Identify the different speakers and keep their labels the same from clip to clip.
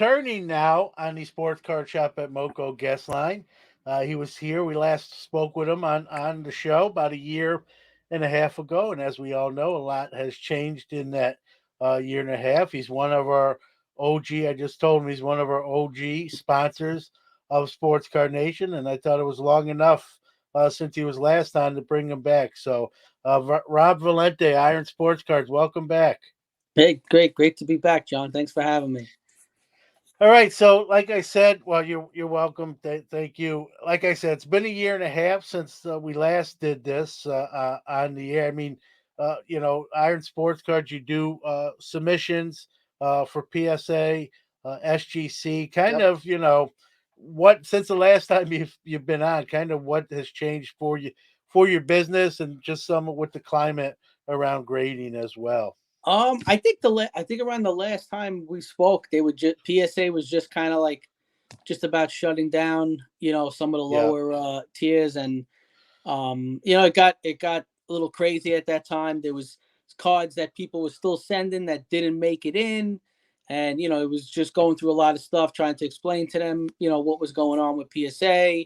Speaker 1: returning now on the Sports Card Shop at Moco guest line. He was here. We last spoke with him on the show about a year and a half ago. And as we all know, a lot has changed in that year and a half. He's one of our OG, I just told him he's one of our OG sponsors of Sports Card Nation. And I thought it was long enough since he was last on to bring him back. So, Rob Valenti, Iron Sports Cards, welcome back.
Speaker 2: Hey, great to be back, John. Thanks for having me.
Speaker 1: All right, so like I said, well, you're welcome. Thank you. Like I said, it's been a year and a half since we last did this on the air. I mean, Iron Sports Cards, you do submissions for PSA, SGC, kind
Speaker 2: Yep.
Speaker 1: of, what since the last time you've been on, kind of what has changed for your business and just some with the climate around grading as well.
Speaker 2: I think around the last time we spoke, they would just PSA was just kind of like just about shutting down, some of the
Speaker 1: Yeah,
Speaker 2: lower tiers, and it got a little crazy at that time. There was cards that people were still sending that didn't make it in, and it was just going through a lot of stuff trying to explain to them, what was going on with PSA,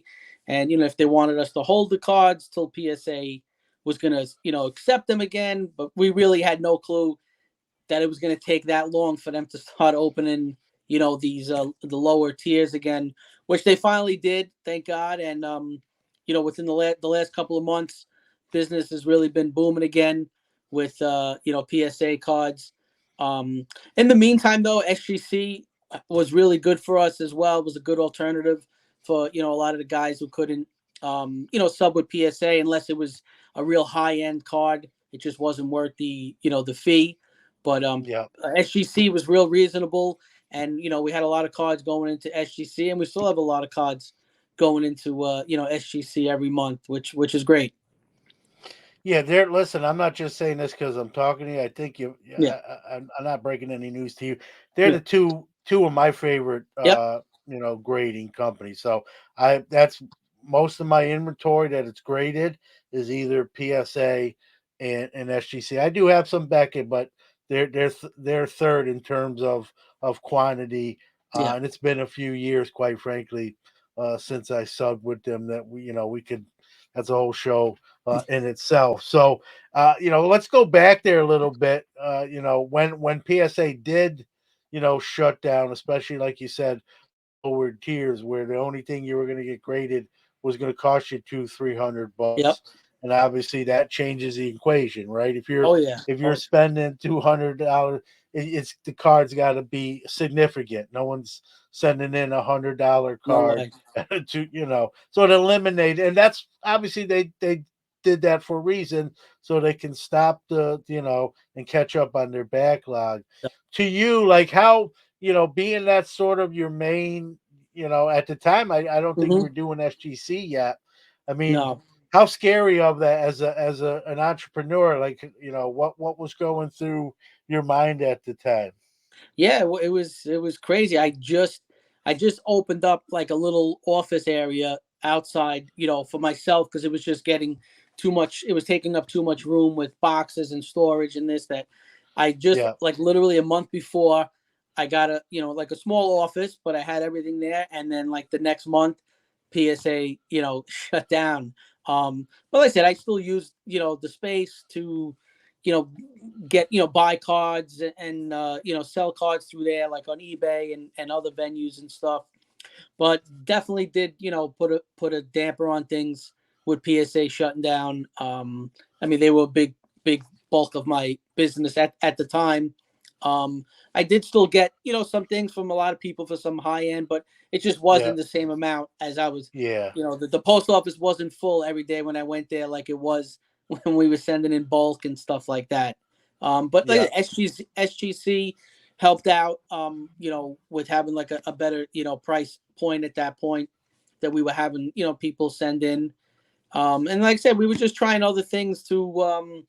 Speaker 2: and if they wanted us to hold the cards till PSA was gonna, accept them again, but we really had no clue that it was going to take that long for them to start opening, these the lower tiers again, which they finally did, thank God. And within the last couple of months, business has really been booming again with PSA cards. Um, in the meantime, though, SGC was really good for us as well. It was a good alternative for a lot of the guys who couldn't sub with PSA unless it was a real high end card. It just wasn't worth the fee. But
Speaker 1: yeah.
Speaker 2: SGC was real reasonable, and we had a lot of cards going into SGC, and we still have a lot of cards going into SGC every month, which is great.
Speaker 1: Yeah, there. Listen, I'm not just saying this because I'm talking to you. I think you.
Speaker 2: Yeah,
Speaker 1: I'm not breaking any news to you. They're
Speaker 2: yeah,
Speaker 1: the two of my favorite,
Speaker 2: yep,
Speaker 1: grading companies. So I that's most of my inventory that it's graded is either PSA and SGC. I do have some Beckett, but they're third in terms of quantity.
Speaker 2: yeah,
Speaker 1: And it's been a few years, quite frankly, since I subbed with them. That we could. That's a whole show in itself. So, let's go back there a little bit. When PSA did, shut down, especially like you said, lower tiers, where the only thing you were going to get graded was going to cost you 300 bucks,
Speaker 2: yep.
Speaker 1: and obviously that changes the equation, right?
Speaker 2: Oh yeah,
Speaker 1: If you're
Speaker 2: oh
Speaker 1: spending $200, it's the card's got to be significant. No one's sending in $100
Speaker 2: no
Speaker 1: card
Speaker 2: way.
Speaker 1: so it eliminate, and that's obviously they did that for a reason, so they can stop and catch up on their backlog.
Speaker 2: Yep.
Speaker 1: To you, like how being that sort of your main, at the time, I don't think you
Speaker 2: Hmm.
Speaker 1: were doing SGC yet. I mean,
Speaker 2: No.
Speaker 1: how scary of that as an entrepreneur, like what was going through your mind at the time?
Speaker 2: Yeah, it was crazy. I just opened up like a little office area outside, for myself because it was just getting too much. It was taking up too much room with boxes and storage and this that. I just
Speaker 1: Yeah,
Speaker 2: like literally a month before I got a like a small office, but I had everything there, and then like the next month, PSA shut down. But like I said, I still use the space to you know get buy cards and sell cards through there like on eBay and other venues and stuff, but definitely did put a damper on things with PSA shutting down. I mean, they were a big bulk of my business at the time. I did still get some things from a lot of people for some high end, but it just
Speaker 1: yeah,
Speaker 2: wasn't the same amount as I was.
Speaker 1: yeah,
Speaker 2: The post office wasn't full every day when I went there like it was when we were sending in bulk and stuff like that. But like
Speaker 1: yeah,
Speaker 2: SGC helped out, with having like a better, price point at that point that we were having, people send in. And like I said, we were just trying other things to,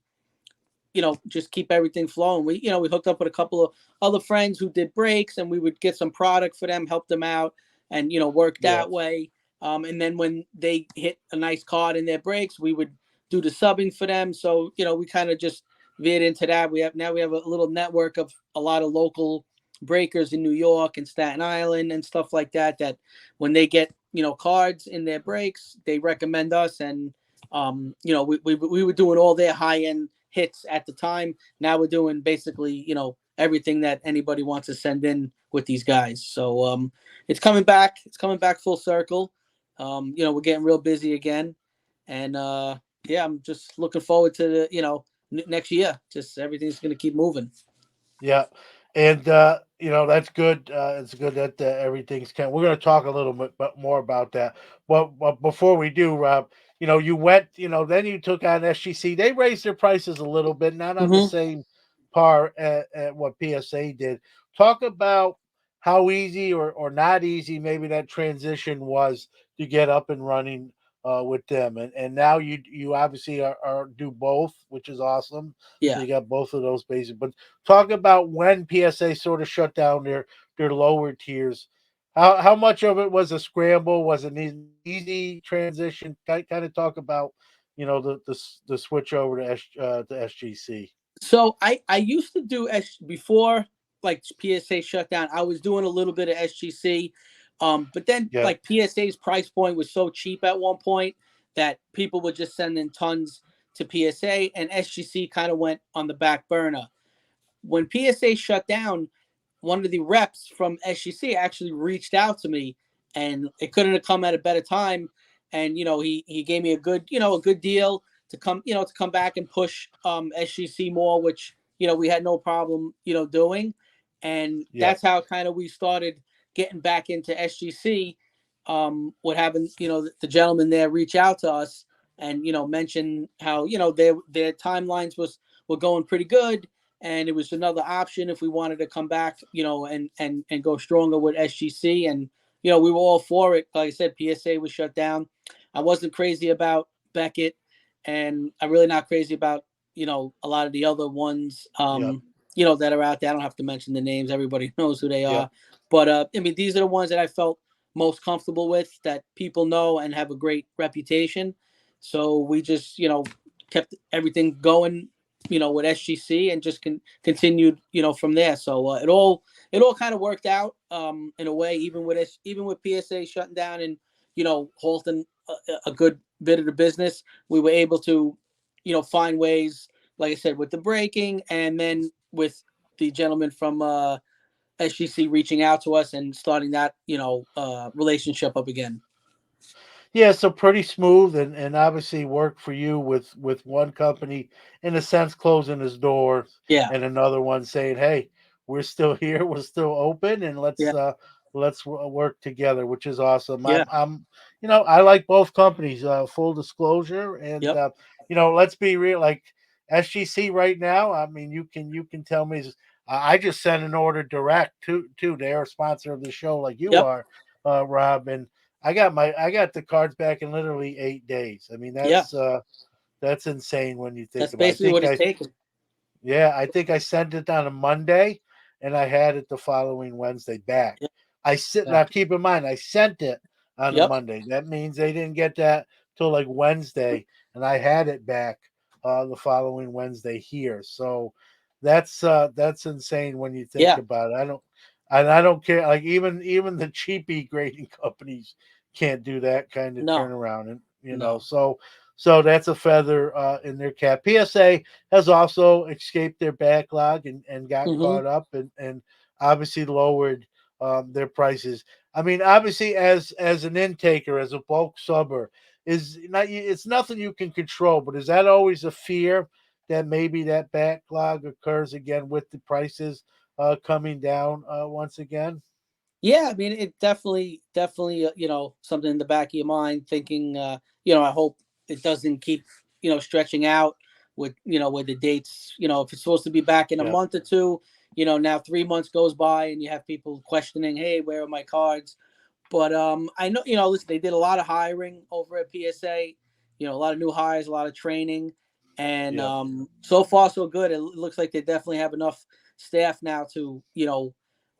Speaker 2: just keep everything flowing. We hooked up with a couple of other friends who did breaks, and we would get some product for them, help them out, and work
Speaker 1: yeah,
Speaker 2: that way. And then when they hit a nice card in their breaks, we would do the subbing for them. So we kind of just veered into that. We have a little network of a lot of local breakers in New York and Staten Island and stuff like that, that when they get, cards in their breaks, they recommend us. And, we were doing all their high end hits at the time. Now we're doing basically, everything that anybody wants to send in with these guys. So, it's coming back. It's coming back full circle. We're getting real busy again. And, yeah, I'm just looking forward to the, next year. Just everything's going to keep moving.
Speaker 1: Yeah, and that's good. It's good that everything's kind. We're going to talk a little bit more about that. But before we do, Rob, you went. Then you took on SGC. They raised their prices a little bit, not on the
Speaker 2: Hmm.
Speaker 1: same par at what PSA did. Talk about how easy or not easy maybe that transition was to get up and running with them, and now you obviously are do both, which is awesome. So
Speaker 2: Yeah.
Speaker 1: you got both of those bases, but talk about when PSA sort of shut down their lower tiers. How much of it was a scramble? Was it an easy transition? Kind of talk about the switch over to SGC.
Speaker 2: So I used to do before, like PSA shut down. I was doing a little bit of SGC, but then
Speaker 1: Yeah,
Speaker 2: like PSA's price point was so cheap at one point that people were just sending tons to PSA, and SGC kind of went on the back burner. When PSA shut down, one of the reps from SGC actually reached out to me, and it couldn't have come at a better time. And he gave me a good deal to come back and push SGC more, which we had no problem doing. And
Speaker 1: yeah,
Speaker 2: that's how kind of we started getting back into SGC. What happened? The gentleman there reach out to us and mention how their timelines were going pretty good, and it was another option if we wanted to come back, and go stronger with SGC. And we were all for it. Like I said, PSA was shut down. I wasn't crazy about Beckett, and I'm really not crazy about a lot of the other ones,
Speaker 1: yeah,
Speaker 2: that are out there. I don't have to mention the names; everybody knows who they
Speaker 1: yeah.
Speaker 2: are. But I mean, these are the ones that I felt most comfortable with, that people know and have a great reputation. So we just kept everything going, with SGC, and just continued, from there. So it all kind of worked out, in a way, even with PSA shutting down and halting a good bit of the business. We were able to find ways, like I said, with the breaking, and then with the gentleman from SGC reaching out to us and starting that relationship up again.
Speaker 1: Yeah, so pretty smooth and obviously worked for you with one company in a sense closing his doors
Speaker 2: Yeah.
Speaker 1: and another one saying, "Hey, we're still here, we're still open, and
Speaker 2: Yeah.
Speaker 1: work together," which is awesome.
Speaker 2: Yeah.
Speaker 1: I like both companies. Full disclosure, and
Speaker 2: Yep.
Speaker 1: let's be real. Like SGC right now, I mean, you can tell me. I just sent an order direct to they're a sponsor of the show, like you
Speaker 2: Yep.
Speaker 1: are, Rob, and I got the cards back in literally 8 days. I mean,
Speaker 2: Yeah.
Speaker 1: that's insane when you think
Speaker 2: That's
Speaker 1: about it.
Speaker 2: basically what it's taken.
Speaker 1: I think I sent it on a Monday and I had it the following Wednesday back.
Speaker 2: Yep.
Speaker 1: I sit now
Speaker 2: Exactly.
Speaker 1: keep in mind I sent it on a
Speaker 2: Yep.
Speaker 1: Monday. That means they didn't get that till like Wednesday and I had it back the following Wednesday here. So that's insane when you think
Speaker 2: Yeah.
Speaker 1: about it. I don't care. Like even the cheapy grading companies can't do that kind of
Speaker 2: No.
Speaker 1: turnaround, and
Speaker 2: No.
Speaker 1: so that's a feather in their cap. PSA has also escaped their backlog and got
Speaker 2: Hmm.
Speaker 1: caught up and obviously lowered their prices. I mean, obviously, as an intaker, as a bulk subber, it's nothing you can control. But is that always a fear that maybe that backlog occurs again with the prices coming down once again?
Speaker 2: Yeah, I mean, it definitely, something in the back of your mind, thinking, I hope it doesn't keep, stretching out with the dates. If it's supposed to be back in a
Speaker 1: Yeah,
Speaker 2: month or two, now 3 months goes by and you have people questioning, hey, where are my cards? But I know, listen, they did a lot of hiring over at PSA, a lot of new hires, a lot of training, and
Speaker 1: yeah,
Speaker 2: so far so good. It looks like they definitely have enough staff now to,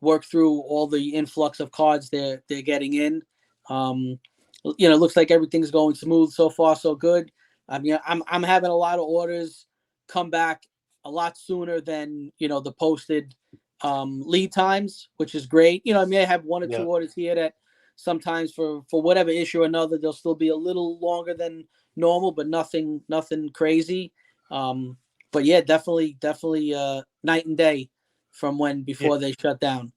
Speaker 2: work through all the influx of cards they're getting in. Um, it looks like everything's going smooth so far so good. I mean, I'm having a lot of orders come back a lot sooner than the posted lead times, which is great. I may have one or two
Speaker 1: Yeah.
Speaker 2: orders here that sometimes for whatever issue or another, they'll still be a little longer than normal, but nothing crazy. But yeah, definitely night and day from when
Speaker 1: Yeah.
Speaker 2: before they shut down.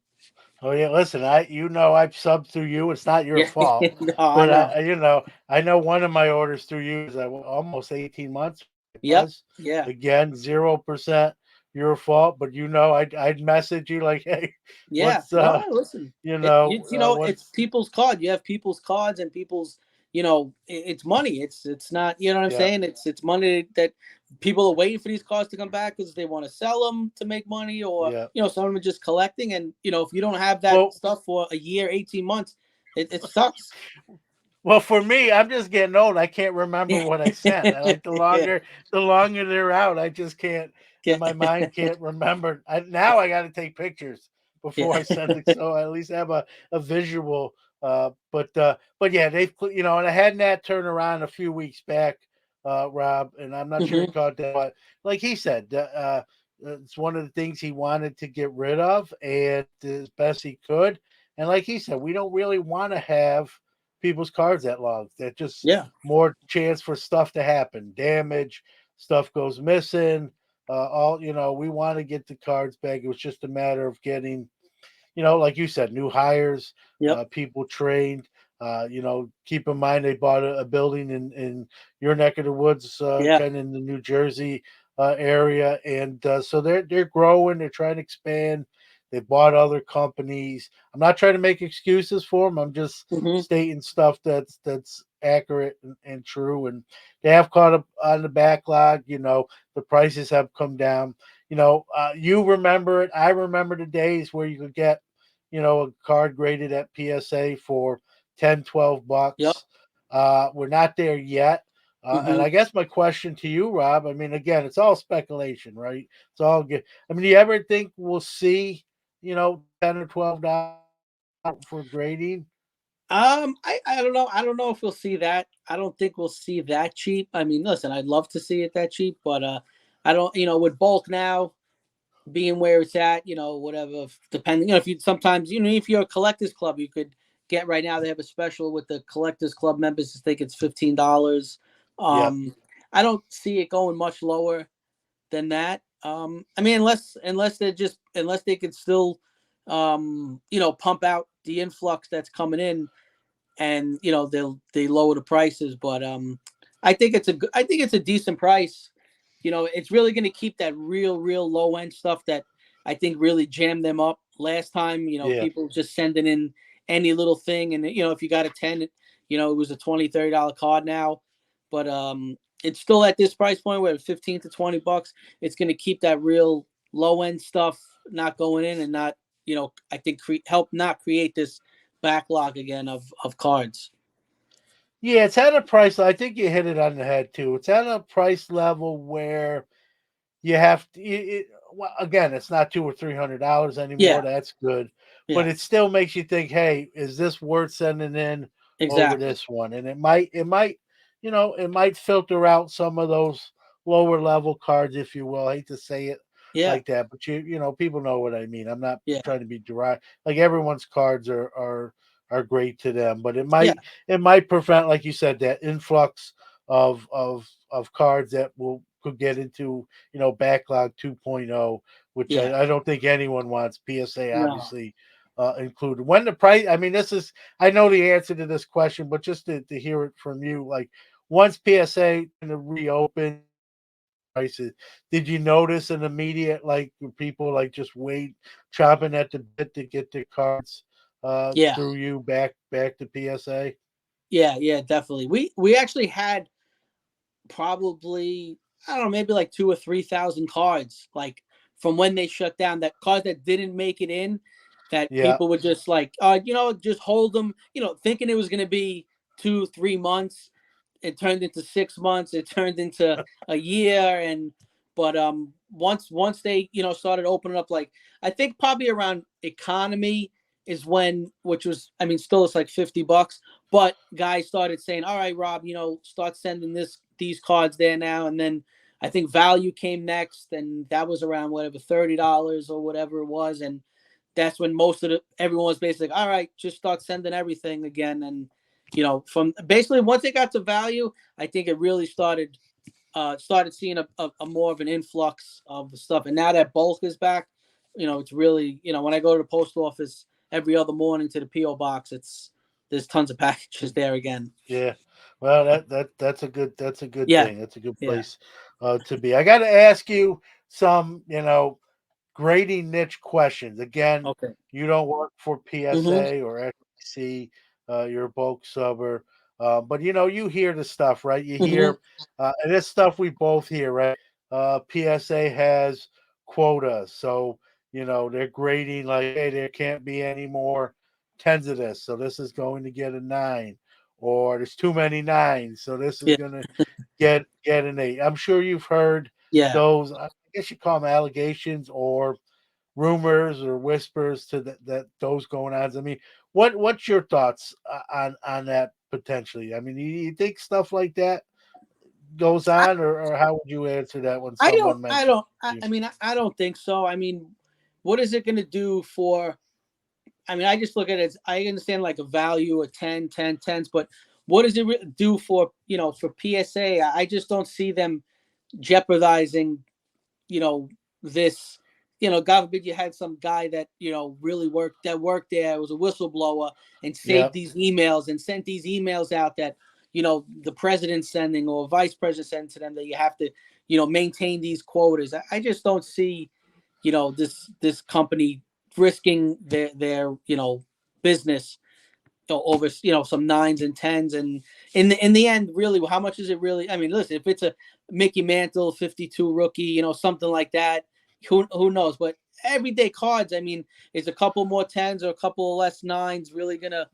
Speaker 1: Oh yeah, listen, I've subbed through you. It's not your
Speaker 2: Yeah,
Speaker 1: fault,
Speaker 2: no, I
Speaker 1: but
Speaker 2: know.
Speaker 1: I know one of my orders through you is almost 18 months. It
Speaker 2: Yep.
Speaker 1: was
Speaker 2: Yeah.
Speaker 1: again 0% your fault, but I'd message you like, hey,
Speaker 2: Yeah.
Speaker 1: what's
Speaker 2: No, listen. It's
Speaker 1: what's
Speaker 2: people's card. You have people's cards and people's, it's money. It's not, you know what I'm
Speaker 1: yeah
Speaker 2: saying? It's money that people are waiting for these cards to come back because they want to sell them to make money, or
Speaker 1: yeah.
Speaker 2: some of them are just collecting. And if you don't have that
Speaker 1: Well,
Speaker 2: stuff for a year, 18 months, it sucks.
Speaker 1: Well, for me, I'm just getting old. I can't remember
Speaker 2: Yeah.
Speaker 1: what I sent. I like
Speaker 2: Yeah.
Speaker 1: the longer they're out, I just can't.
Speaker 2: Yeah.
Speaker 1: My mind can't remember. Now I got to take pictures before
Speaker 2: Yeah.
Speaker 1: I send it, so I at least have a visual. But yeah, and I had that turn around a few weeks back, Rob, and I'm not sure you
Speaker 2: Hmm.
Speaker 1: caught that, but like he said, it's one of the things he wanted to get rid of, and as best he could. And like he said, we don't really want to have people's cards that long. That just
Speaker 2: Yeah.
Speaker 1: more chance for stuff to happen, damage, stuff goes missing. We want to get the cards back. It was just a matter of getting, like you said, new hires,
Speaker 2: Yep.
Speaker 1: people trained. Keep in mind they bought a building in your neck of the woods,
Speaker 2: Yeah.
Speaker 1: kind of in the New Jersey area, and so they're growing. They're trying to expand. They bought other companies. I'm not trying to make excuses for them. I'm just
Speaker 2: Hmm.
Speaker 1: stating stuff that's accurate and true. And they have caught up on the backlog. The prices have come down. You remember it. I remember the days where you could get a card graded at PSA for 10,
Speaker 2: Yep.
Speaker 1: $12. We're not there yet. And
Speaker 2: Hmm.
Speaker 1: I guess my question to you, Rob, I mean, again, it's all speculation, right? It's all good. I mean, do you ever think we'll see, 10 or $12 for grading?
Speaker 2: I don't know. I don't know if we'll see that. I don't think we'll see that cheap. I mean, listen, I'd love to see it that cheap, but I don't. With bulk now being where it's at, whatever. Depending, if you sometimes, if you're a collectors club, you could get right now. They have a special with the collectors club members. I think it's $15.
Speaker 1: Yeah.
Speaker 2: I don't see it going much lower than that. I mean, unless they could still, pump out the influx that's coming in, and they lower the prices. But I think it's a decent price. It's really going to keep that real low end stuff that I think really jammed them up last time.
Speaker 1: Yeah.
Speaker 2: People just sending in any little thing, and if you got a 10, it was a $20-$30 card now. But it's still at this price point where 15 to $20, it's going to keep that real low end stuff not going in, and not, I think help not create this backlog again of cards.
Speaker 1: Yeah, it's at a price. I think you hit it on the head too. It's at a price level where you have to. Well, again, it's not $200 or $300 anymore.
Speaker 2: Yeah,
Speaker 1: That's good, but
Speaker 2: yeah,
Speaker 1: it still makes you think, hey, is this worth sending in over
Speaker 2: exactly.
Speaker 1: this one? And it might filter out some of those lower level cards, if you will. I hate to say it
Speaker 2: Yeah,
Speaker 1: like that, but people know what I mean. I'm not
Speaker 2: yeah,
Speaker 1: trying to be derived. Like everyone's cards are great to them, but it
Speaker 2: yeah,
Speaker 1: might it might prevent, like you said, that influx of cards that will could get into backlog 2.0, which
Speaker 2: yeah.
Speaker 1: I don't think anyone wants. PSA
Speaker 2: No,
Speaker 1: obviously included. When the price, I mean, I know the answer to this question, but just to hear it from you, like once PSA kind of reopened prices, did you notice an immediate, like, people like just wait chopping at the bit to get their cards
Speaker 2: yeah,
Speaker 1: through you back to PSA?
Speaker 2: yeah, definitely. We actually had probably, I don't know, maybe like 2 or 3 thousand cards, like from when they shut down, that cards that didn't make it in, that
Speaker 1: Yeah,
Speaker 2: people would just like, just hold them, thinking it was going to be 2 3 months. It turned into 6 months. It turned into a year. And but once they started opening up, like I think probably around economy is when, which was, I mean, still it's like $50, but guys started saying, all right, Rob, start sending these cards there now. And then I think value came next, and that was around whatever $30 or whatever it was, and that's when most of everyone was basically all right, just start sending everything again, and from basically once it got to value, I think it really started seeing a more of an influx of stuff, and now that bulk is back, it's really when I go to the post office every other morning to the PO box, there's tons of packages there again.
Speaker 1: Yeah. Well, that's a good
Speaker 2: Yeah,
Speaker 1: thing. That's a good
Speaker 2: yeah.
Speaker 1: place to be. I got to ask you some, grading niche questions. Again,
Speaker 2: Okay.
Speaker 1: you don't work for
Speaker 2: Mm-hmm.
Speaker 1: PSA or SEC. You're a bulk subber, but you hear the stuff, right? You
Speaker 2: Mm-hmm.
Speaker 1: hear, and this stuff we both hear, right? PSA has quotas, so they're grading like, hey, there can't be any more tens of this, so this is going to get a 9, or there's too many nines, so this is
Speaker 2: Yeah.
Speaker 1: going to get an 8. I'm sure you've heard
Speaker 2: Yeah.
Speaker 1: those. I guess you call them allegations or rumors or whispers to that those going on. I mean, what's your thoughts on that potentially? I mean, you think stuff like that goes
Speaker 2: I,
Speaker 1: on, or how would you answer that when
Speaker 2: I don't
Speaker 1: someone
Speaker 2: I
Speaker 1: mentions
Speaker 2: don't
Speaker 1: it to you?
Speaker 2: I mean I don't think so. I mean, what is it going to do for? I mean, I just look at it as I understand like a value of 10, 10, tens, but what does it do for for PSA? I just don't see them jeopardizing you know this. God forbid you had some guy that really worked there, was a whistleblower, and
Speaker 1: Yeah,
Speaker 2: saved these emails and sent these emails out that the president's sending or vice president sending to them, that you have to maintain these quotas. I just don't see this company risking their business over some nines and tens, and in the end, really, how much is it really? I mean, listen, if it's a Mickey Mantle 52 rookie, something like that, who knows? But everyday cards, I mean, is a couple more tens or a couple less nines really gonna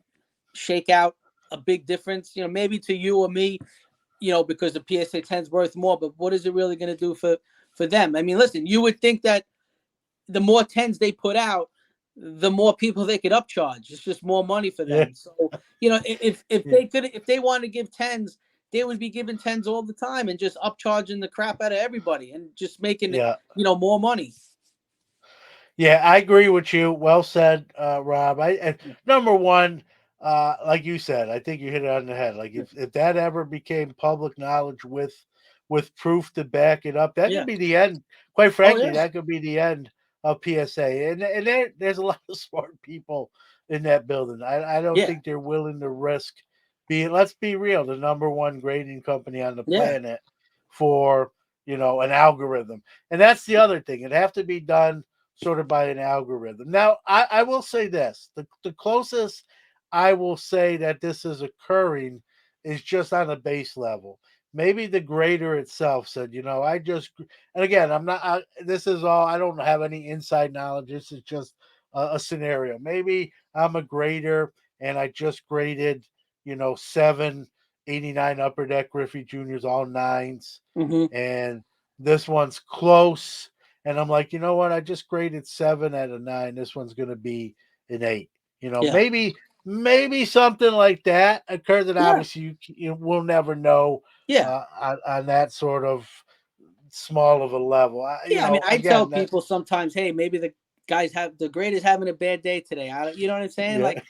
Speaker 2: shake out a big difference? Maybe to you or me, because the PSA 10's worth more, but what is it really gonna do for them? I mean, listen, you would think that the more tens they put out, the more people they could upcharge. It's just more money for
Speaker 1: yeah,
Speaker 2: them. So if
Speaker 1: yeah,
Speaker 2: if they want to give tens, they would be giving tens all the time and just upcharging the crap out of everybody and just making
Speaker 1: yeah.
Speaker 2: more money.
Speaker 1: Yeah, I agree with you. Well said, Rob. Number one, like you said, I think you hit it on the head. Like if that ever became public knowledge with proof to back it up, that
Speaker 2: Yeah.
Speaker 1: could be the end. Quite
Speaker 2: Oh
Speaker 1: frankly,
Speaker 2: yeah.
Speaker 1: that could be the end of PSA. And there's a lot of smart people in that building. I don't
Speaker 2: Yeah.
Speaker 1: think they're willing to risk being. Let's be real, the number one grading company on the
Speaker 2: Yeah.
Speaker 1: planet for an algorithm. And that's the other thing. It'd have to be done sort of by an algorithm. Now, I will say this: the closest I will say that this is occurring is just on a base level. Maybe the grader itself said, and again, I'm not. This is all. I don't have any inside knowledge. This is just a scenario. Maybe I'm a grader and I just graded, 789 Upper Deck Griffey Juniors, all nines,
Speaker 2: Hmm.
Speaker 1: and this one's close, and I'm like, you know what? I just graded 7 out of 9. This one's going to be an 8.
Speaker 2: Yeah.
Speaker 1: Maybe something like that occurs, and
Speaker 2: Yeah.
Speaker 1: obviously you will never know
Speaker 2: Yeah.
Speaker 1: on that sort of small of a level.
Speaker 2: Yeah. I mean, I tell
Speaker 1: Again, that
Speaker 2: people sometimes, hey, maybe the grader's having a bad day today. You know what I'm saying?
Speaker 1: yeah,
Speaker 2: Like,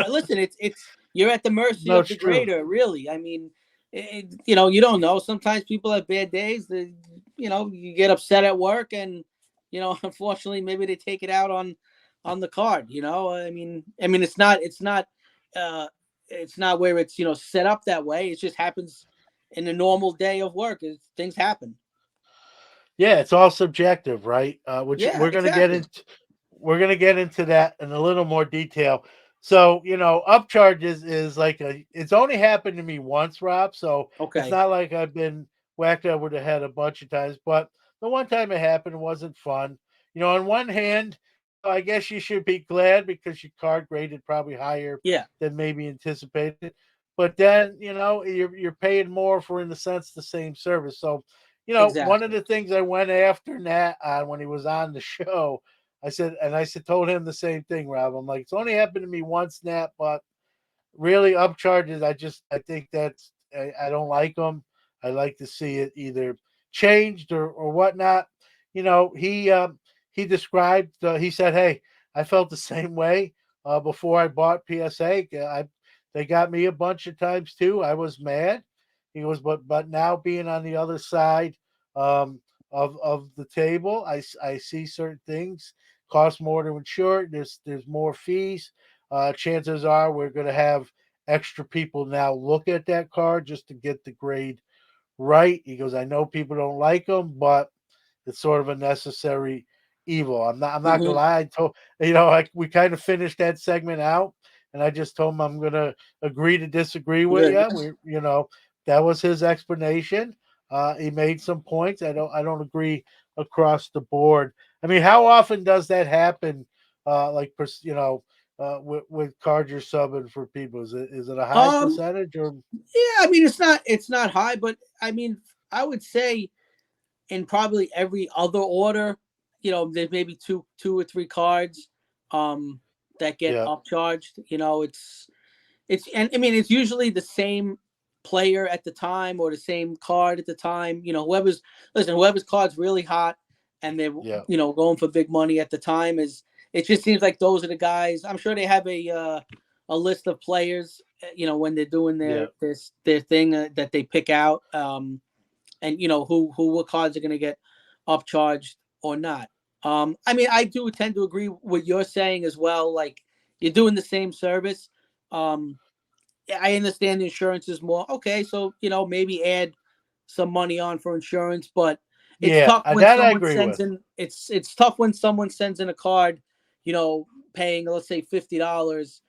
Speaker 2: listen, it's you're at the mercy
Speaker 1: no,
Speaker 2: of
Speaker 1: it's
Speaker 2: the
Speaker 1: true.
Speaker 2: grader, really. I mean, you don't know. Sometimes people have bad days. You get upset at work, and unfortunately, maybe they take it out on the card. I mean, uh, it's not where it's set up that way. It just happens in a normal day of work. Things happen.
Speaker 1: Yeah, it's all subjective, right? Which
Speaker 2: Yeah, exactly.
Speaker 1: we're gonna get into that in a little more detail. So, upcharges is like it's only happened to me once, Rob. So it's
Speaker 2: Okay.
Speaker 1: not like I've been whacked over the head a bunch of times, but the one time it happened wasn't fun. On one hand, I guess you should be glad because your card graded probably higher
Speaker 2: Yeah,
Speaker 1: than maybe anticipated. But then, you're paying more for, in a sense, the same service. So one of
Speaker 2: exactly.
Speaker 1: the things I went after Nat on when he was on the show, told him the same thing, Rob. I'm like, it's only happened to me once, Nat, but really upcharges. I think I don't like them. I like to see it either, changed or whatnot. He described. He said, "Hey, I felt the same way before I bought PSA. They got me a bunch of times too. I was mad." He goes, but now being on the other side um, of the table, I see certain things cost more to insure. There's more fees. Chances are we're going to have extra people now look at that card just to get the grade right. He goes, I know people don't like them, but it's sort of a necessary evil. I'm not gonna
Speaker 2: Hmm.
Speaker 1: lie. I told we kind of finished that segment out, and I just told him I'm gonna agree to disagree with
Speaker 2: Yeah.
Speaker 1: you. That was his explanation. He made some points. I don't agree across the board. I mean, how often does that happen? Like with cards you're subbing for people, is it a high
Speaker 2: Um.
Speaker 1: percentage or
Speaker 2: Yeah. I mean, it's not high, but I mean, I would say in probably every other order, there's maybe two or three cards that get
Speaker 1: yeah
Speaker 2: upcharged. And I mean it's usually the same player at the time or the same card at the time. Whoever's card's really hot and they're
Speaker 1: yeah
Speaker 2: going for big money at the time is it just seems like those are the guys. I'm sure they have a list of players. When they're doing
Speaker 1: yeah
Speaker 2: their thing that they pick out. And who what cards are going to get upcharged or not. I mean, I do tend to agree with what you're saying as well. Like you're doing the same service. Um, I understand the insurance is more okay, so maybe add some money on for insurance, but it's
Speaker 1: yeah
Speaker 2: tough when
Speaker 1: that I
Speaker 2: someone
Speaker 1: agree
Speaker 2: sends
Speaker 1: with.
Speaker 2: in it's tough when someone sends in a card, paying let's say $50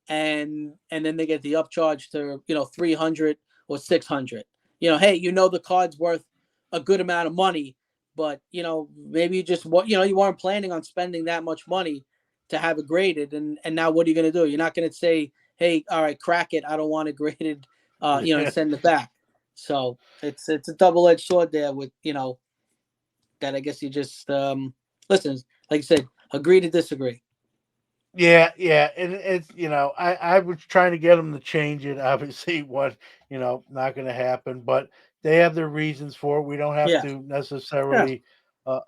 Speaker 2: and then they get the upcharge to 300 or 600. Hey, the card's worth a good amount of money, but maybe you just you weren't planning on spending that much money to have it graded, and now what are you going to do? You're not going to say, hey, all right, crack it, I don't want it graded, and send it back. So it's a double-edged sword there with that I guess you just listen, like you said, agree to disagree.
Speaker 1: Yeah, and it's I was trying to get them to change it. Obviously, what not going to happen, but they have their reasons for it. We don't have
Speaker 2: Yeah.
Speaker 1: to
Speaker 2: Yeah.
Speaker 1: necessarily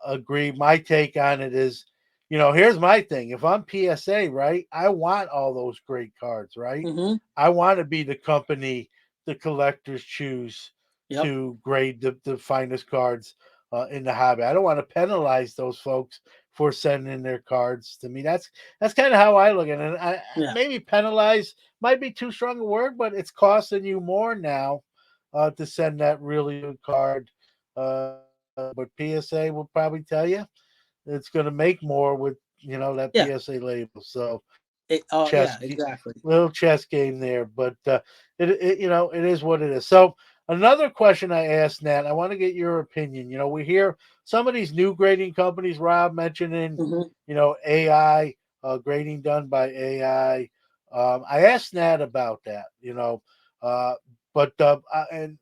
Speaker 1: agree. My take on it is, here's my thing. If I'm PSA, right, I want all those great cards, right?
Speaker 2: Mm-hmm.
Speaker 1: I want to be the company the collectors choose
Speaker 2: Yep.
Speaker 1: to grade the finest cards in the hobby. I don't want to penalize those folks for sending in their cards to me. That's kind of how I look at it. And
Speaker 2: Yeah.
Speaker 1: maybe penalize might be too strong a word, but it's costing you more now to send that really good card. But PSA will probably tell you it's going to make more with that
Speaker 2: Yeah.
Speaker 1: PSA label. So
Speaker 2: Oh
Speaker 1: chess
Speaker 2: yeah, exactly.
Speaker 1: little chess game there, but it is what it is. So another question I asked Nat, I want to get your opinion. We hear some of these new grading companies, Rob mentioning,
Speaker 2: Hmm.
Speaker 1: AI grading done by AI. I asked Nat about that, uh, but and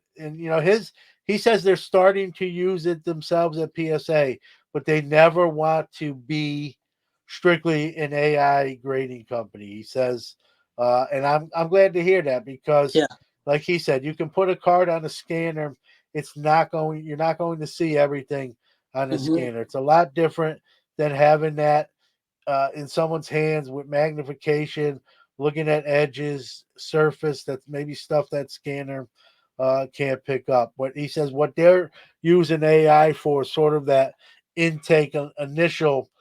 Speaker 1: his he says they're starting to use it themselves at PSA, but they never want to be strictly an AI grading company. He says, and I'm glad to hear that because,
Speaker 2: Yeah.
Speaker 1: like he said, you can put a card on a scanner. You're not going to see everything on a
Speaker 2: Hmm.
Speaker 1: scanner. It's a lot different than having that in someone's hands with magnification, looking at edges, surface that's maybe stuff that scanner can't pick up. But he says what they're using AI for, sort of that intake initial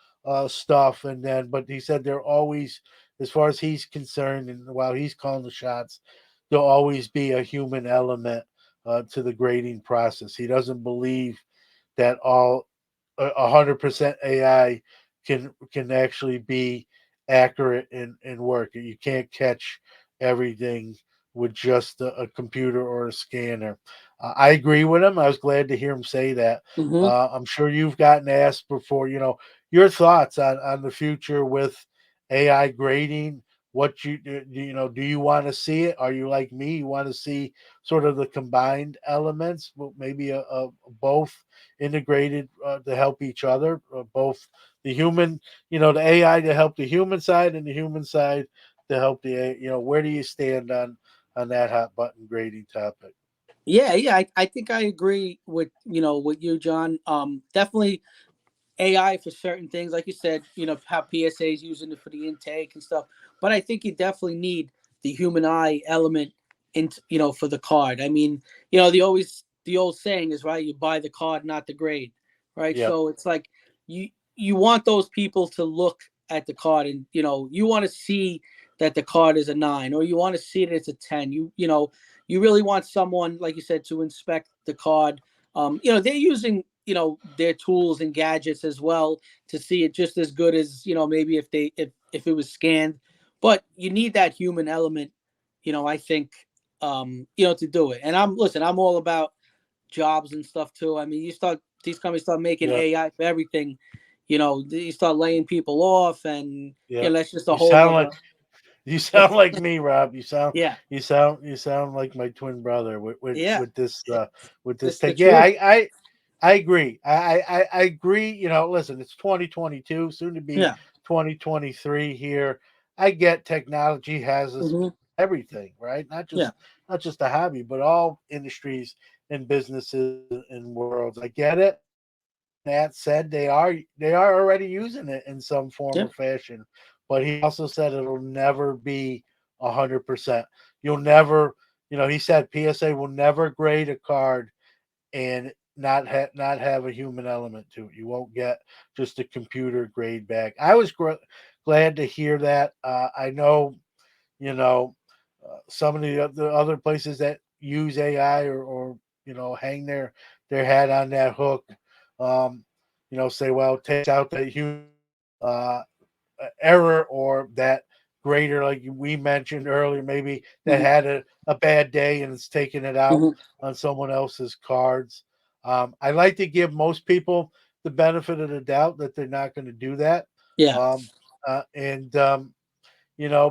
Speaker 1: stuff, and then, but he said they're always, as far as he's concerned, and while he's calling the shots, there'll always be a human element to the grading process. He doesn't believe that all 100% AI can actually be accurate and work. You can't catch everything with just a computer or a scanner. I agree with him. I was glad to hear him say that.
Speaker 2: Hmm.
Speaker 1: I'm sure you've gotten asked before. Your thoughts on the future with AI grading. What do you want to see it? Are you like me? You want to see sort of the combined elements, maybe a both integrated to help each other, both the human, the AI to help the human side and the human side to help the, where do you stand on that hot button grading topic?
Speaker 2: Yeah, yeah, I think I agree with with you, John. Definitely AI for certain things, like you said, how PSA is using it for the intake and stuff. But I think you definitely need the human eye element for the card. I mean, the old saying is right. You buy the card, not the grade, right?
Speaker 1: Yep.
Speaker 2: So it's like you you want those people to look at the card, and you want to see that the card is a 9, or you want to see that it's a 10. You really want someone, like you said, to inspect the card. They're using their tools and gadgets as well to see it just as good as maybe if it was scanned. But you need that human element, I think, to do it. And I'm all about jobs and stuff too. I mean, these companies start making
Speaker 1: Yep.
Speaker 2: AI for everything, you start laying people off, and
Speaker 1: Yep.
Speaker 2: that's just a
Speaker 1: You
Speaker 2: whole
Speaker 1: sound
Speaker 2: other.
Speaker 1: like you sound like me, Rob.
Speaker 2: Yeah,
Speaker 1: You sound like my twin brother
Speaker 2: yeah,
Speaker 1: with this
Speaker 2: it's the
Speaker 1: take. Yeah,
Speaker 2: truth.
Speaker 1: I agree. I agree. Listen, it's 2022, soon to be
Speaker 2: Yeah.
Speaker 1: 2023 here. I get technology has us
Speaker 2: Hmm.
Speaker 1: everything, right?
Speaker 2: Yeah.
Speaker 1: Not just a hobby, but all industries and businesses and worlds. I get it. Nat said they are already using it in some form
Speaker 2: Yeah.
Speaker 1: or fashion, but he also said it'll never be 100%. You'll never, he said PSA will never grade a card and not have a human element to it. You won't get just a computer grade back. I was glad to hear that. I know, you know, some of the other places that use AI or hang their hat on that hook, um, say, well, it takes out that human uh, error or that grader, like we mentioned earlier, maybe that
Speaker 2: Hmm.
Speaker 1: had a bad day and it's taking it out
Speaker 2: Hmm.
Speaker 1: on someone else's cards. I like to give most people the benefit of the doubt that they're not going to do that.
Speaker 2: Yeah.
Speaker 1: Um, and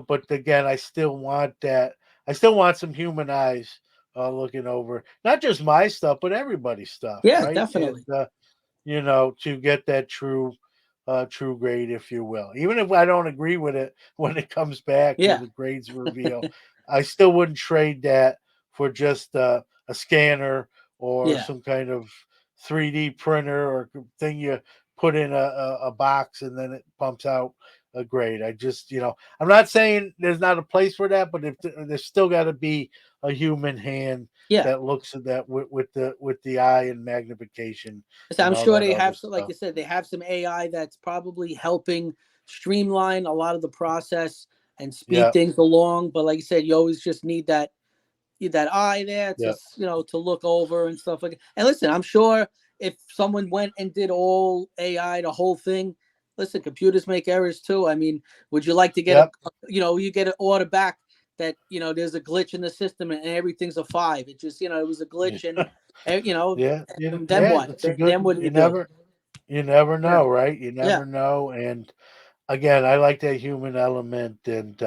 Speaker 1: but again, I still want that. I still want some human eyes looking over not just my stuff, but everybody's stuff,
Speaker 2: Yeah.
Speaker 1: right? And
Speaker 2: Definitely.
Speaker 1: to get that true grade, if you will. Even if I don't agree with it when it comes back or
Speaker 2: Yeah.
Speaker 1: the grades reveal, I still wouldn't trade that for just a scanner or
Speaker 2: Yeah.
Speaker 1: some kind of 3D printer or thing you put in a box and then it pumps out a grade. I'm not saying there's not a place for that, but if there's still got to be a human hand
Speaker 2: Yeah.
Speaker 1: that looks at that with the eye and magnification
Speaker 2: So
Speaker 1: and
Speaker 2: I'm
Speaker 1: all
Speaker 2: sure
Speaker 1: that
Speaker 2: they
Speaker 1: other
Speaker 2: have some, like
Speaker 1: stuff.
Speaker 2: you said, they have some AI that's probably helping streamline a lot of the process and speed
Speaker 1: Yeah,
Speaker 2: things along. But like you said, you always just need that eye there to
Speaker 1: yeah,
Speaker 2: to look over and stuff like that. And listen, I'm sure if someone went and did all AI, the whole thing, listen, computers make errors too. I mean, would you like to get
Speaker 1: yep,
Speaker 2: you get an order back that there's a glitch in the system and everything's a 5? It just it was a glitch, and
Speaker 1: yeah,
Speaker 2: and then
Speaker 1: yeah.
Speaker 2: what?
Speaker 1: It's a
Speaker 2: Then
Speaker 1: good.
Speaker 2: what do you do?
Speaker 1: You never
Speaker 2: Yeah,
Speaker 1: know, right? You
Speaker 2: yeah.
Speaker 1: never know, and again, I like that human element. And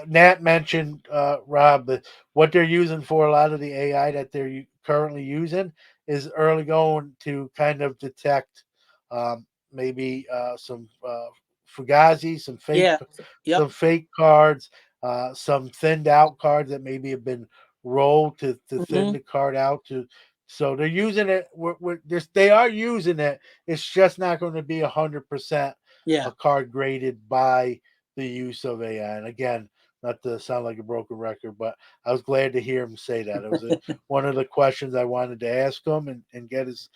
Speaker 1: Nat mentioned Rob that what they're using for a lot of the AI that they're currently using is early going to kind of detect maybe some fugazi,
Speaker 2: Yeah. Yep.
Speaker 1: some fake cards, some thinned out cards that maybe have been rolled to thin
Speaker 2: Hmm.
Speaker 1: the card out to. So they're using it. They are using it. It's just not going to be 100%
Speaker 2: Yeah.
Speaker 1: a card graded by the use of AI. And again, not to sound like a broken record, but I was glad to hear him say that. It was one of the questions I wanted to ask him and get his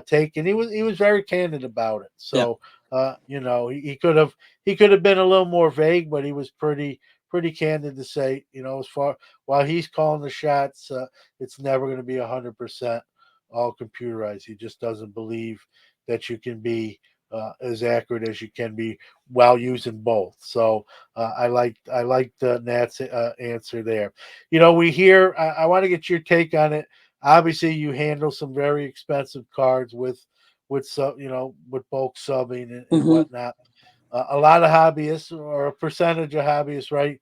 Speaker 1: take, and he was very candid about it.
Speaker 2: Yeah.
Speaker 1: So he could have been a little more vague, but he was pretty candid to say, as far while he's calling the shots, it's never going to be 100% all computerized. He just doesn't believe that you can be as accurate as you can be while using both. So I like the Nat's answer there. We hear. I want to get your take on it. Obviously, you handle some very expensive cards with bulk subbing and
Speaker 2: Hmm.
Speaker 1: whatnot. A lot of hobbyists or a percentage of hobbyists, right,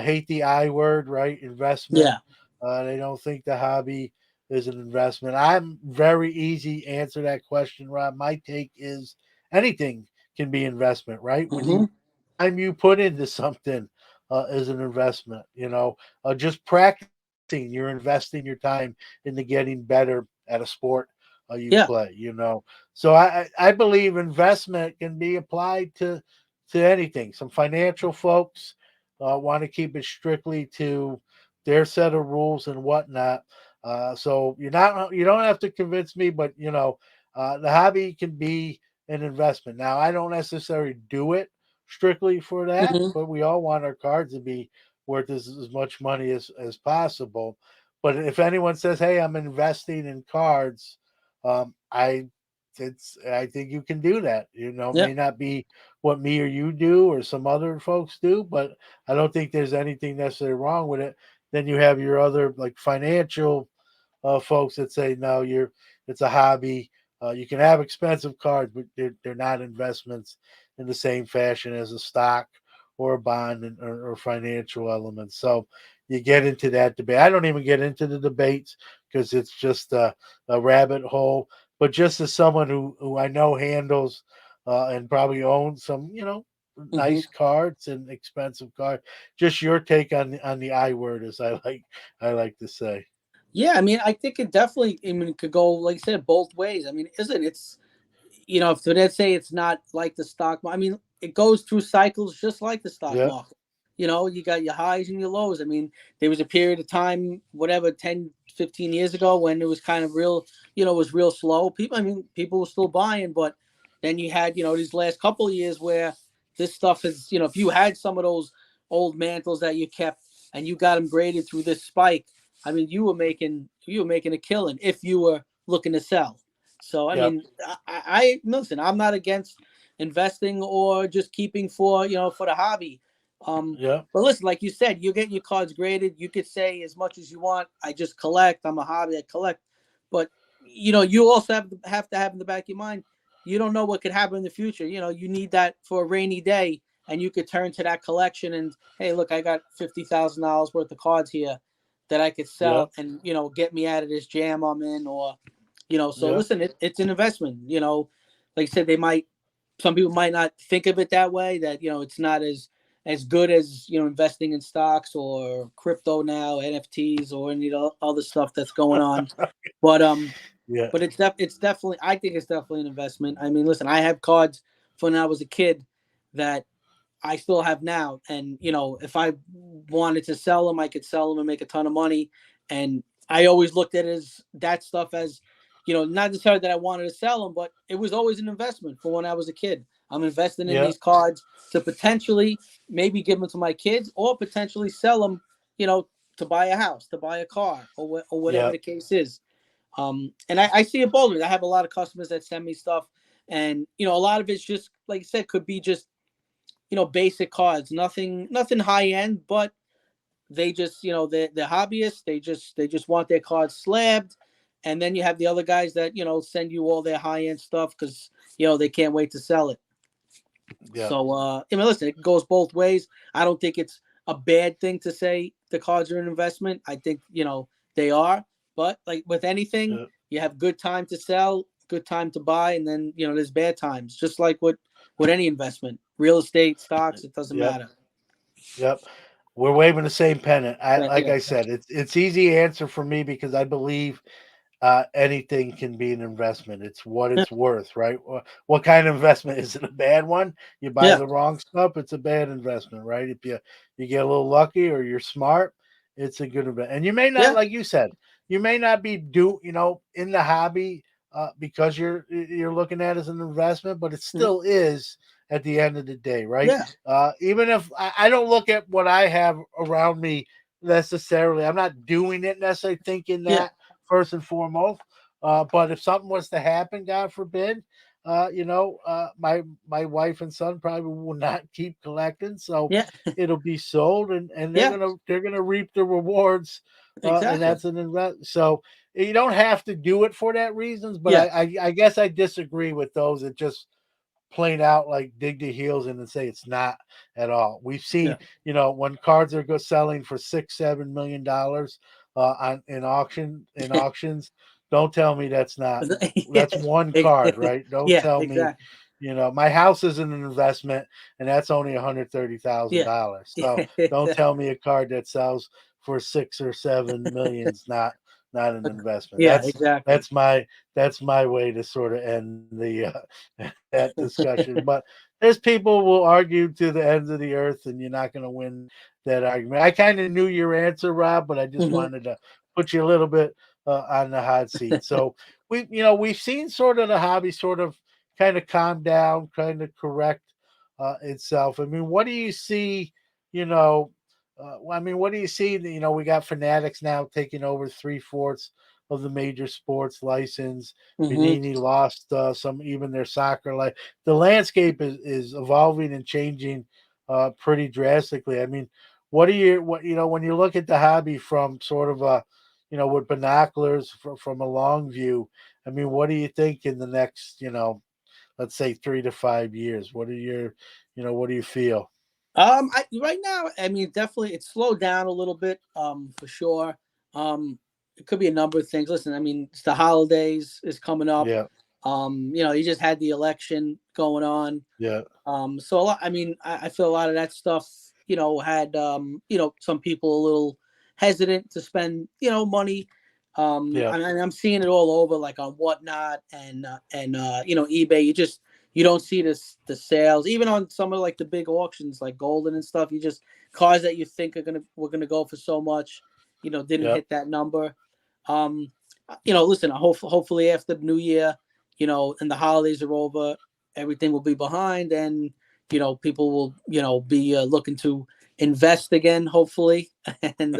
Speaker 1: hate the I word, right, investment.
Speaker 2: Yeah.
Speaker 1: They don't think the hobby is an investment. I'm very easy answer that question, Rob. My take is anything can be investment, right? When
Speaker 2: Hmm.
Speaker 1: you put into something is an investment. Just practice. you're investing your time into getting better at a sport you
Speaker 2: Yeah.
Speaker 1: play. So I believe investment can be applied to anything. Some financial folks want to keep it strictly to their set of rules and whatnot. So you don't have to convince me, but the hobby can be an investment. Now I don't necessarily do it strictly for that,
Speaker 2: Hmm.
Speaker 1: but we all want our cards to be worth as much money as possible. But if anyone says, "Hey, I'm investing in cards," I I think you can do that. It
Speaker 2: Yeah.
Speaker 1: may not be what me or you do or some other folks do, but I don't think there's anything necessarily wrong with it. Then you have your other like financial folks that say no, it's a hobby. You can have expensive cards, but they're not investments in the same fashion as a stock or a bond or financial elements. So you get into that debate. I don't even get into the debates because it's just a rabbit hole. But just as someone who I know handles and probably owns some,
Speaker 2: Hmm.
Speaker 1: nice cards and expensive cards, just your take on the I word, as I like to say.
Speaker 2: Yeah, I mean, I think it definitely, I mean, it could go, like I said, both ways. I mean, isn't it's, if let's say it's not like the stock, I mean, it goes through cycles just like the stock
Speaker 1: Yeah,
Speaker 2: market. You got your highs and your lows. I mean, there was a period of time, whatever, 10, 15 years ago when it was kind of real, it was real slow. People, I mean, people were still buying, but then you had, these last couple of years where this stuff is, if you had some of those old mantles that you kept and you got them graded through this spike, I mean, you were making a killing if you were looking to sell. So I
Speaker 1: yeah,
Speaker 2: mean, I listen. I'm not against investing or just keeping for the hobby.
Speaker 1: yeah,
Speaker 2: But listen, like you said, you're getting your cards graded. You could say as much as you want. I just collect. I'm a hobby. I collect. But you also have to have in the back of your mind. You don't know what could happen in the future. You need that for a rainy day, and you could turn to that collection and hey, look, I got $50,000 worth of cards here that I could
Speaker 1: yeah,
Speaker 2: sell and get me out of this jam I'm in, or so
Speaker 1: yeah,
Speaker 2: listen, it's an investment. Like I said, some people might not think of it that way. That it's not as good as investing in stocks or crypto now, NFTs or any other stuff that's going on. But
Speaker 1: yeah,
Speaker 2: but it's definitely, I think it's definitely an investment. I mean, listen, I have cards from when I was a kid that I still have now. And, if I wanted to sell them, I could sell them and make a ton of money. And I always looked at it as that stuff as, not necessarily that I wanted to sell them, but it was always an investment for when I was a kid. I'm investing in
Speaker 1: yeah,
Speaker 2: these cards to potentially maybe give them to my kids or potentially sell them, you know, to buy a house, to buy a car, or whatever
Speaker 1: yeah,
Speaker 2: the case is. And I see it boldly. I have a lot of customers that send me stuff, and a lot of it's just like I said, could be just basic cards, nothing high end, but they just they're hobbyists. They just want their cards slabbed. And then you have the other guys that send you all their high end stuff because they can't wait to sell it.
Speaker 1: yeah,
Speaker 2: So I mean, listen, it goes both ways. I don't think it's a bad thing to say the cards are an investment. I think they are, but like with anything,
Speaker 1: yeah,
Speaker 2: you have good time to sell, good time to buy, and then there's bad times. Just like with any investment, real estate, stocks, it doesn't
Speaker 1: yep,
Speaker 2: matter.
Speaker 1: yep. We're waving the same pennant. Like
Speaker 2: Yeah,
Speaker 1: I said, it's easy answer for me because I believe anything can be an investment. It's what
Speaker 2: yeah,
Speaker 1: it's worth, right? What kind of investment is it? A bad one? You buy
Speaker 2: yeah,
Speaker 1: the wrong stuff, it's a bad investment, right? If you get a little lucky or you're smart, it's a good investment. And you may not,
Speaker 2: yeah,
Speaker 1: like you said, you may not be in the hobby because you're looking at it as an investment, but it
Speaker 2: mhm,
Speaker 1: still is at the end of the day, right?
Speaker 2: yeah,
Speaker 1: Even if I don't look at what I have around me necessarily, I'm not doing it necessarily thinking
Speaker 2: yeah,
Speaker 1: that first and foremost. But if something was to happen, God forbid, my wife and son probably will not keep collecting, so
Speaker 2: yeah,
Speaker 1: it'll be sold, and they're
Speaker 2: yeah,
Speaker 1: gonna reap the rewards, and
Speaker 2: exactly.
Speaker 1: that's an invest. So you don't have to do it for that reasons, but
Speaker 2: Yeah,
Speaker 1: I guess I disagree with those that just plain out like dig their heels in and say it's not at all. We've
Speaker 2: yeah,
Speaker 1: seen, when cards are selling for $6-7 million on in auctions. Don't tell me
Speaker 2: yeah,
Speaker 1: that's one card, right? Don't
Speaker 2: yeah,
Speaker 1: tell me,
Speaker 2: exactly.
Speaker 1: my house isn't an investment and that's only $130,000.
Speaker 2: Yeah,
Speaker 1: So
Speaker 2: yeah,
Speaker 1: don't
Speaker 2: exactly.
Speaker 1: tell me a card that sells for 6 or 7 millions, not an investment.
Speaker 2: Yeah, exactly.
Speaker 1: That's my way to sort of end the that discussion. But there's people will argue to the ends of the earth, and you're not going to win that argument. I kind of knew your answer, Rob, but I just
Speaker 2: Hmm.
Speaker 1: wanted to put you a little bit on the hot seat. So we've seen sort of the hobby sort of kind of calm down, kind of correct itself. I mean, what do you see? You know, I mean, what do you see? You know, we got Fanatics now taking over 3/4 of the major sports license.
Speaker 2: Hmm.
Speaker 1: Panini lost some, even their soccer. Like the landscape is evolving and changing pretty drastically. I mean, what when you look at the hobby from sort of a with binoculars from a long view? I mean, what do you think in the next let's say 3 to 5 years? What are what do you feel?
Speaker 2: Right now, I mean, definitely it's slowed down a little bit, for sure. It could be a number of things. Listen, I mean, it's the holidays is coming up.
Speaker 1: Yeah,
Speaker 2: You just had the election going on.
Speaker 1: yeah,
Speaker 2: So a lot, I mean, I feel a lot of that stuff, had, some people a little hesitant to spend, money.
Speaker 1: yeah,
Speaker 2: And I'm seeing it all over, like on Whatnot and eBay. You don't see the sales, even on some of like the big auctions, like Golden and stuff. You just cars that you think we're gonna go for so much, didn't
Speaker 1: yeah.
Speaker 2: hit that number. Um, listen, hopefully after the new year, and the holidays are over, everything will be behind, and people will be looking to invest again, hopefully, and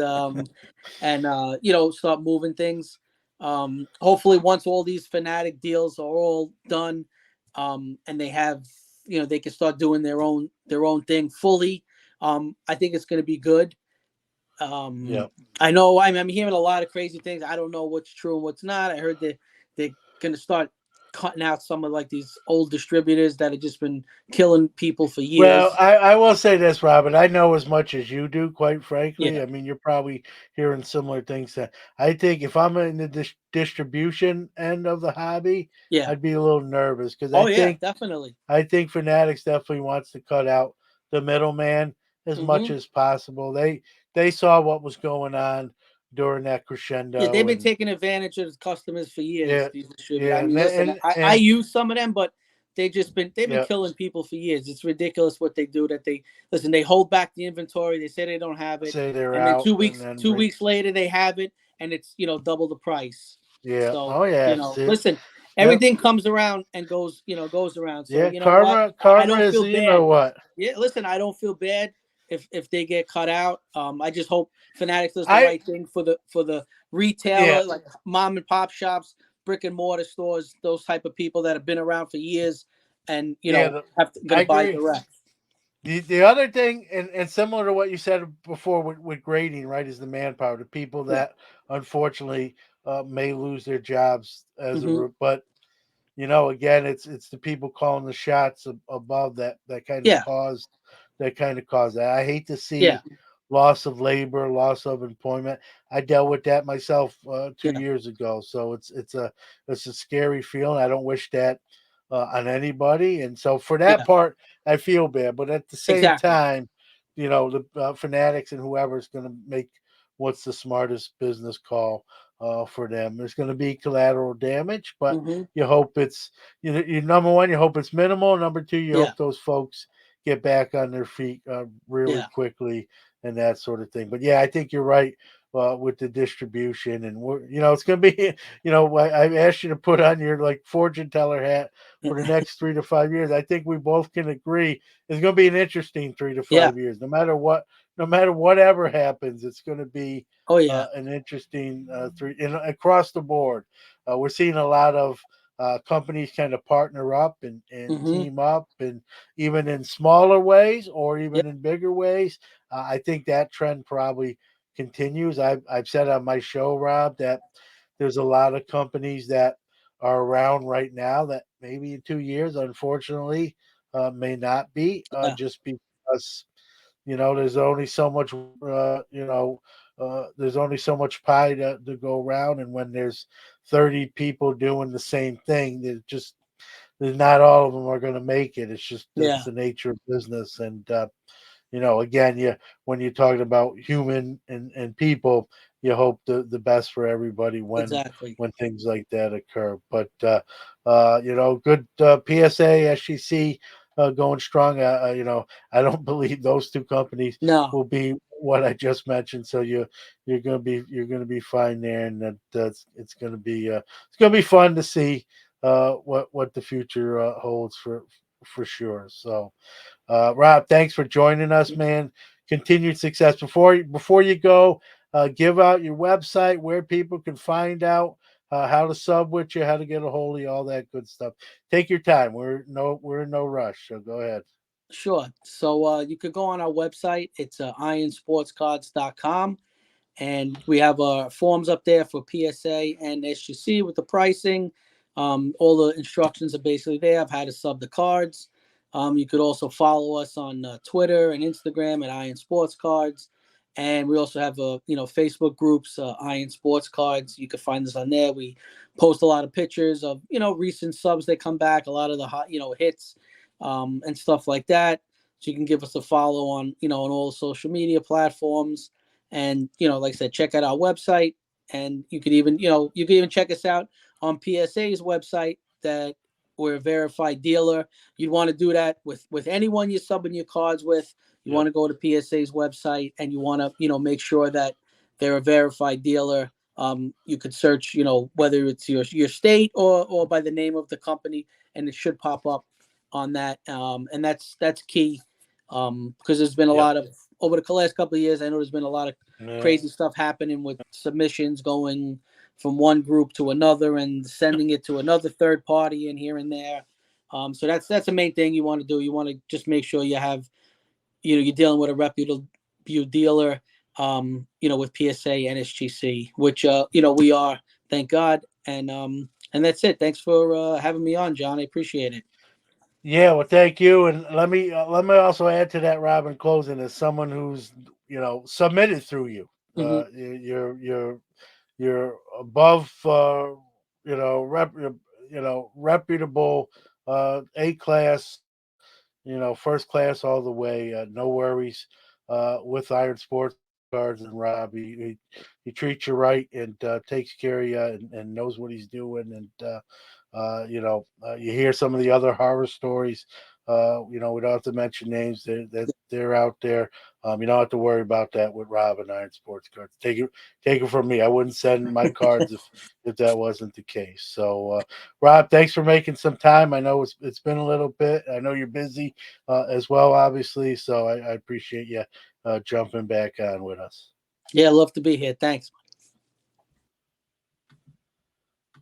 Speaker 2: start moving things. Hopefully once all these Fanatic deals are all done, and they have they can start doing their own thing fully. I think it's going to be good.
Speaker 1: Yeah.
Speaker 2: I know I'm hearing a lot of crazy things. I don't know what's true and what's not. I heard that they're going to start cutting out some of like these old distributors that have just been killing people for
Speaker 1: Well,
Speaker 2: years.
Speaker 1: I will say this, Robert. I know as much as you do, quite frankly.
Speaker 2: Yeah,
Speaker 1: I mean, you're probably hearing similar things. That I think if I'm in the distribution end of the hobby,
Speaker 2: yeah.
Speaker 1: I'd be a little nervous because
Speaker 2: Oh yeah, definitely.
Speaker 1: I think Fanatics definitely wants to cut out the middleman as much
Speaker 2: Hmm.
Speaker 1: as possible. They saw what was going on during that
Speaker 2: Yeah, they've
Speaker 1: crescendo,
Speaker 2: been
Speaker 1: and
Speaker 2: taking advantage of customers for years.
Speaker 1: yeah,
Speaker 2: These distributors. I
Speaker 1: yeah,
Speaker 2: mean, listen, I
Speaker 1: and
Speaker 2: use some of them, but they've been
Speaker 1: yeah,
Speaker 2: killing people for years. It's ridiculous what they do. That they listen. They hold back the inventory. They say they don't have it,
Speaker 1: say they're
Speaker 2: and then
Speaker 1: out,
Speaker 2: two
Speaker 1: and
Speaker 2: weeks
Speaker 1: then
Speaker 2: two
Speaker 1: bring
Speaker 2: weeks later they have it, and it's double the price.
Speaker 1: yeah,
Speaker 2: So
Speaker 1: oh yeah,
Speaker 2: listen,
Speaker 1: yep.
Speaker 2: everything comes around and goes around. So
Speaker 1: Yeah,
Speaker 2: you know what? I
Speaker 1: karma
Speaker 2: don't
Speaker 1: is
Speaker 2: feel
Speaker 1: you know
Speaker 2: bad.
Speaker 1: what.
Speaker 2: Yeah, listen, I don't feel bad if they get cut out. I just hope Fanatics does the
Speaker 1: I
Speaker 2: right thing for the
Speaker 1: yeah,
Speaker 2: retailer, like mom and pop shops, brick and mortar stores, those type of people that have been around for years, and
Speaker 1: yeah, I
Speaker 2: gonna buy
Speaker 1: agree.
Speaker 2: direct.
Speaker 1: The other thing, and similar to what you said before with grading, right, is the manpower. The people
Speaker 2: Yeah.
Speaker 1: that unfortunately may lose their jobs as a
Speaker 2: Hmm.
Speaker 1: root, but again, it's the people calling the shots above that
Speaker 2: Yeah.
Speaker 1: kind of cause that. I hate to
Speaker 2: Yeah.
Speaker 1: see loss of labor, loss of employment. I dealt with that myself 2 years ago, so it's a scary feeling. I don't wish that on anybody, and so for that
Speaker 2: Yeah.
Speaker 1: part, I feel bad. But at the same
Speaker 2: Exactly.
Speaker 1: time, the fanatics and whoever is going to make what's the smartest business call for them. There's going to be collateral damage, but
Speaker 2: Hmm.
Speaker 1: you hope it's you number one, you hope it's minimal. Number two, you
Speaker 2: Yeah.
Speaker 1: hope those folks get back on their feet really
Speaker 2: Yeah.
Speaker 1: quickly and that sort of thing. But yeah, I think you're right with the distribution, and it's going to be, I've asked you to put on your like fortune teller hat for the next 3 to 5 years. I think we both can agree it's going to be an interesting three to
Speaker 2: Yeah.
Speaker 1: five years, no matter whatever happens, it's going to be
Speaker 2: Oh yeah.
Speaker 1: an interesting across the board. We're seeing a lot of companies kind of partner up and
Speaker 2: Hmm.
Speaker 1: team up, and even in smaller ways or
Speaker 2: Yeah.
Speaker 1: even in bigger ways. I think that trend probably continues. I've said on my show, Rob, that there's a lot of companies that are around right now that maybe in 2 years, unfortunately, may not be
Speaker 2: Yeah.
Speaker 1: just because there's only so much there's only so much pie to go around, and when there's 30 people doing the same thing, there's not all of them are going to make it. It's just
Speaker 2: Yeah.
Speaker 1: the nature of business, and again, when you're talking about human and people, you hope the best for everybody
Speaker 2: Exactly.
Speaker 1: when things like that occur. But good PSA, SGC going strong. I don't believe those two companies
Speaker 2: No,
Speaker 1: will be what I just mentioned. So you're gonna be fine there, and that's it's gonna be fun to see what the future holds for sure. So, Rob, thanks for joining us, man. Continued success. Before you go, give out your website where people can find out how to sub with you, how to get a hold of you, all that good stuff. Take your time. We're in no rush. So go ahead.
Speaker 2: sure. So you could go on our website. It's ironsportscards.com. And we have forms up there for PSA and SGC with the pricing. All the instructions are basically there of how to sub the cards. You could also follow us on Twitter and Instagram at Iron Sports Cards, and we also have Facebook groups, Iron Sports Cards. You can find us on there. We post a lot of pictures of recent subs that come back, a lot of the hot hits, and stuff like that. So you can give us a follow on all social media platforms. And like I said, check out our website, and you could even check us out on PSA's website that we're a verified dealer. You'd want to do that with anyone you're subbing your cards with. You
Speaker 1: Yep.
Speaker 2: want to go to PSA's website, and you want to make sure that they're a verified dealer. You could search whether it's your state or by the name of the company, and it should pop up on that. And that's key, because there's been a
Speaker 1: Yep.
Speaker 2: lot of over the last couple of years. I know there's been a lot of
Speaker 1: Yeah.
Speaker 2: crazy stuff happening with submissions going from one group to another and sending it to another third party and here and there. So that's the main thing you want to do. You want to just make sure you have, you're dealing with a reputable dealer, with PSA and SGC, which we are, thank God. And that's it. Thanks for having me on, John. I appreciate it.
Speaker 1: Yeah, well, thank you, and let me also add to that, Rob, in closing, as someone who's submitted through you,
Speaker 2: Hmm.
Speaker 1: you're above, reputable, A class, first class all the way. No worries with Iron Sports Cards and Rob. He treats you right and takes care of you and knows what he's doing. And you hear some of the other horror stories. We don't have to mention names. They're out there. You don't have to worry about that with Rob and Iron Sports Cards. Take it from me. I wouldn't send my cards if that wasn't the case. So, Rob, thanks for making some time. I know it's been a little bit. I know you're busy as well, obviously. So I appreciate you jumping back on with us.
Speaker 2: Yeah, love to be here. Thanks.